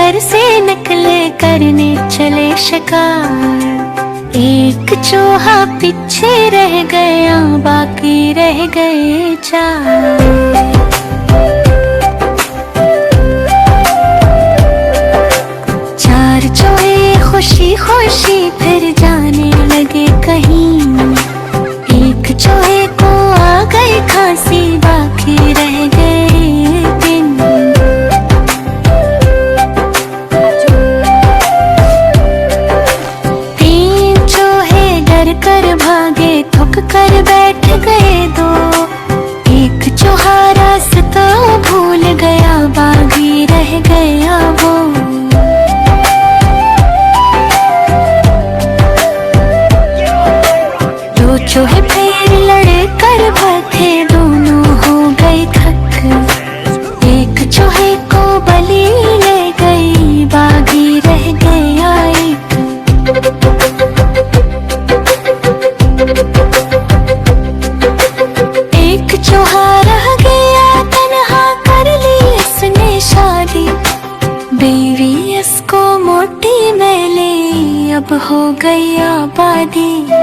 घर से निकले करने चले शिकार। एक चूहा पीछे रह गया, बाकी रह गए चार। चार चूहे खुशी खुशी फिर जाने लगे कहीं। एक चूहे को आ गई खांसी, बाकी रह गए दिन। तीन चूहे डर कर भागे, थक कर बैठ गए दो। एक चूहा रास्ता भूल गया, बागी रह गया वो। दो चूहे फिर लड़े कर भागे, दोनों हो गए थक। एक चूहे को बलि ले गई, बागी रह गया एक। एक चूहा रह गया तन्हा, कर ली इसने शादी। बीवी इसको मोटी मैली, अब हो गई आबादी।